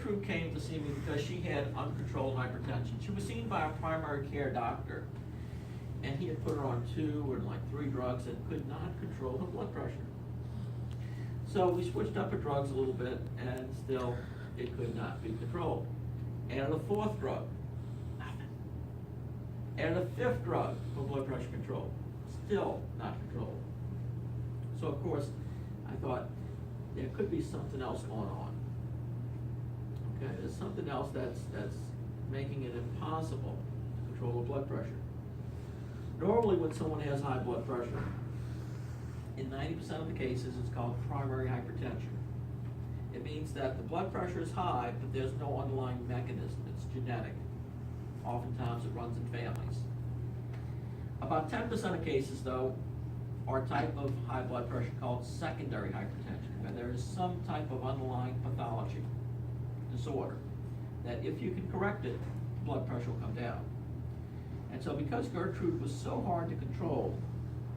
Gertrude came to see me because she had uncontrolled hypertension. She was seen by a primary care doctor, and he had put her on 2 or like 3 drugs and could not control her blood pressure. So we switched up her drugs a little bit, and still it could not be controlled. Added a 4th drug, nothing. Added a 5th drug for blood pressure control, still not controlled. So of course, I thought there could be something else going on. Okay, there's something else that's making it impossible to control the blood pressure. Normally, when someone has high blood pressure, in 90% of the cases, it's called primary hypertension. It means that the blood pressure is high, but there's no underlying mechanism. It's genetic. Oftentimes, it runs in families. About 10% of cases, though, are a type of high blood pressure called secondary hypertension, where there is some type of underlying pathology, disorder, that if you can correct it, blood pressure will come down. And so because Gertrude was so hard to control,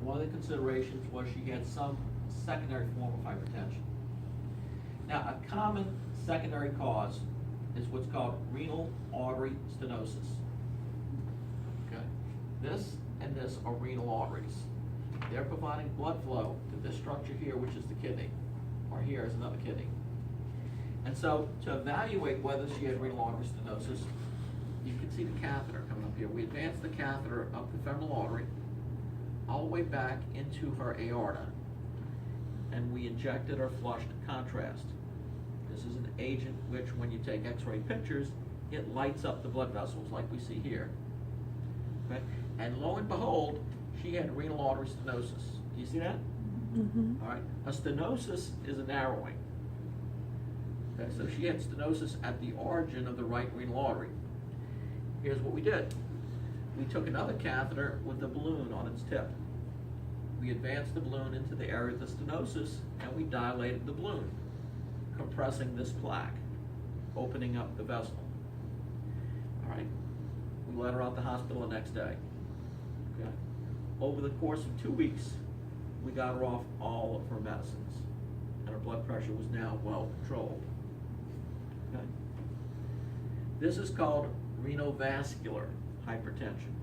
one of the considerations was she had some secondary form of hypertension. Now, a common secondary cause is what's called renal artery stenosis. Okay, this and this are renal arteries. They're providing blood flow to this structure here, which is the kidney, or here is another kidney. And so to evaluate whether she had renal artery stenosis, you can see the catheter coming up here. We advanced the catheter up the femoral artery, all the way back into her aorta, and we injected or flushed contrast. This is an agent which, when you take x-ray pictures, it lights up the blood vessels like we see here. Okay? And lo and behold, she had renal artery stenosis. Do you see that? Mm-hmm. All right. A stenosis is a narrowing. Okay, so she had stenosis at the origin of the right renal artery. Here's what we did. We took another catheter with a balloon on its tip. We advanced the balloon into the area of the stenosis, and we dilated the balloon, compressing this plaque, opening up the vessel. All right. We let her out the hospital the next day. Okay. Over the course of 2 weeks, we got her off all of her medicines, and her blood pressure was now well controlled. Okay. This is called renovascular hypertension,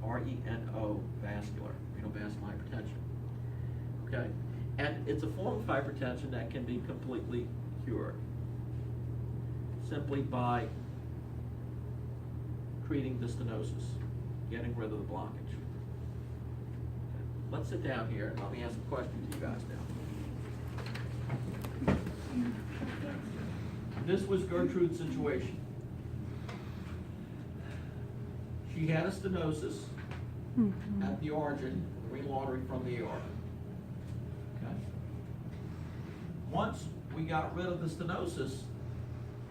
R-E-N-O, vascular, renovascular hypertension. Okay, and it's a form of hypertension that can be completely cured simply by treating the stenosis, getting rid of the blockage. Okay. Let's sit down here and let me ask a question to you guys now. This was Gertrude's situation. She had a stenosis at the origin, the renal artery from the aorta. Okay. Once we got rid of the stenosis,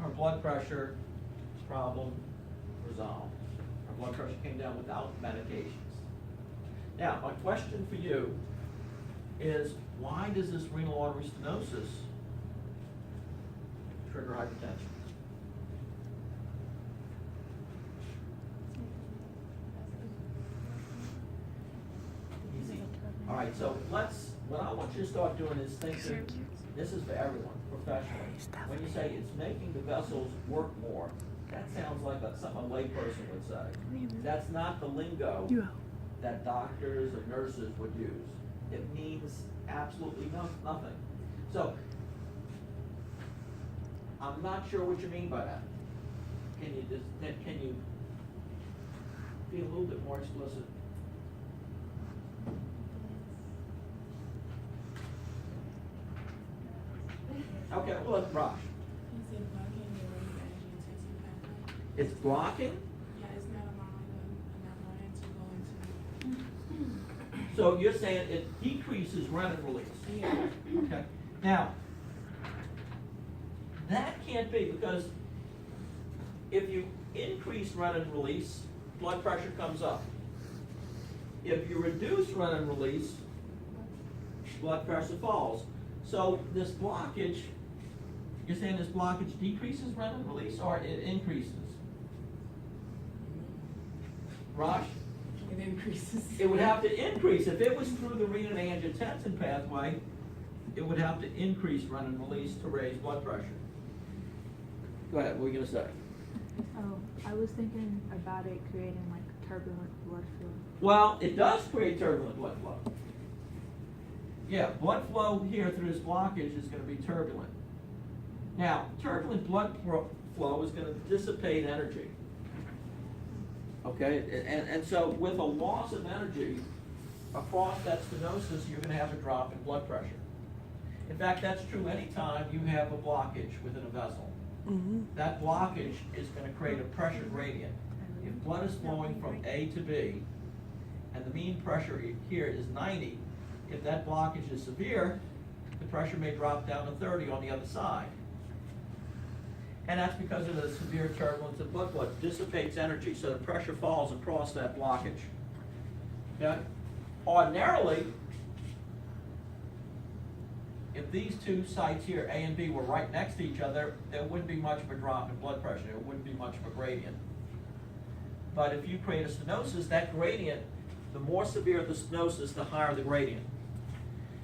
her blood pressure problem resolved. Her blood pressure came down without medications. Now, my question for you is, why does this renal artery stenosis trigger hypertension? All right, so what I want you to start doing is thinking, this is for everyone, professionally. When you say it's making the vessels work more, that sounds like something a layperson would say. That's not the lingo that doctors or nurses would use. It means absolutely nothing. So, I'm not sure what you mean by that. Can you be a little bit more explicit? Okay, well, let's Raj. Is it blocking the angiotensin pathway? It's blocking? Yeah, it's not allowing to go into. So you're saying it decreases renin release? Yeah. Okay. Now, that can't be, because if you increase renin release, blood pressure comes up. If you reduce renin release, blood pressure falls. So this blockage, you're saying this blockage decreases renin release, or it increases? Raj? It increases. It would have to increase. If it was through the renal angiotensin pathway, it would have to increase renin release to raise blood pressure. Go ahead, what were you gonna say? Oh, I was thinking about it creating like turbulent blood flow. Well, it does create turbulent blood flow. Yeah, blood flow here through this blockage is gonna be turbulent. Now, turbulent blood flow is gonna dissipate energy. Okay, and so with a loss of energy across that stenosis, you're gonna have a drop in blood pressure. In fact, that's true anytime you have a blockage within a vessel. That blockage is going to create a pressure gradient. If blood is flowing from A to B, and the mean pressure here is 90, if that blockage is severe, the pressure may drop down to 30 on the other side. And that's because of the severe turbulence of blood flow. It dissipates energy, so the pressure falls across that blockage. Okay? Ordinarily, if these two sites here, A and B, were right next to each other, there wouldn't be much of a drop in blood pressure. There wouldn't be much of a gradient. But if you create a stenosis, that gradient, the more severe the stenosis, the higher the gradient.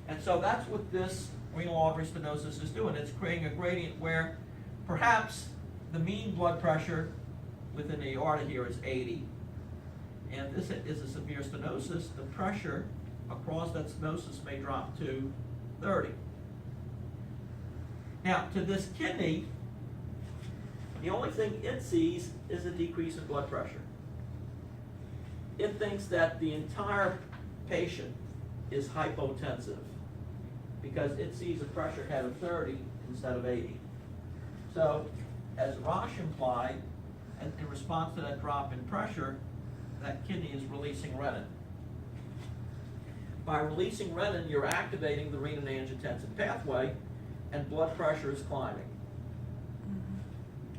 And so that's what this renal artery stenosis is doing. It's creating a gradient where perhaps the mean blood pressure within the aorta here is 80. And this is a severe stenosis. The pressure across that stenosis may drop to 30. Now, to this kidney, the only thing it sees is a decrease in blood pressure. It thinks that the entire patient is hypotensive because it sees a pressure head of 30 instead of 80. So, as Rosh implied, and in response to that drop in pressure, that kidney is releasing renin. By releasing renin, you're activating the renin-angiotensin pathway, and blood pressure is climbing.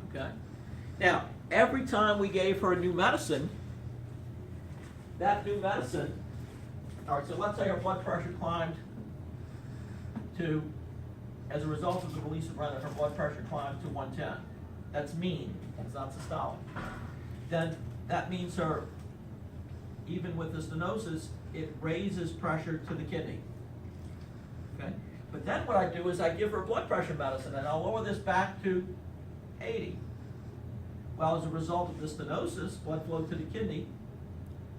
Okay? Now, every time we gave her a new medicine, that new medicine, all right, so let's say her blood pressure climbed to, as a result of the release of renin, her blood pressure climbed to 110. That's mean, it's not systolic. Then that means her, even with the stenosis, it raises pressure to the kidney. Okay? But then what I do is I give her blood pressure medicine, and I'll lower this back to 80. Well, as a result of the stenosis, blood flow to the kidney,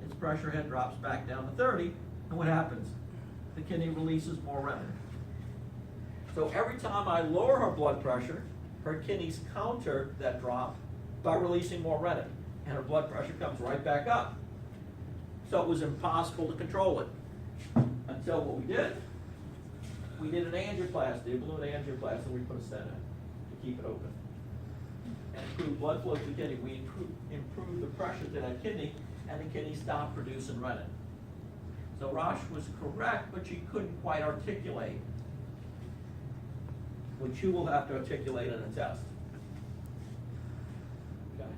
its pressure head drops back down to 30, and what happens? The kidney releases more renin. So every time I lower her blood pressure, her kidneys counter that drop by releasing more renin, and her blood pressure comes right back up. So it was impossible to control it until what we did an angioplasty, a balloon angioplasty, and we put a stent in to keep it open. And improve blood flow to the kidney. We improved the pressure to that kidney, and the kidney stopped producing renin. So Rosh was correct, but she couldn't quite articulate, which you will have to articulate in a test. Okay?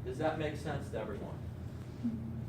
Does that make sense to everyone?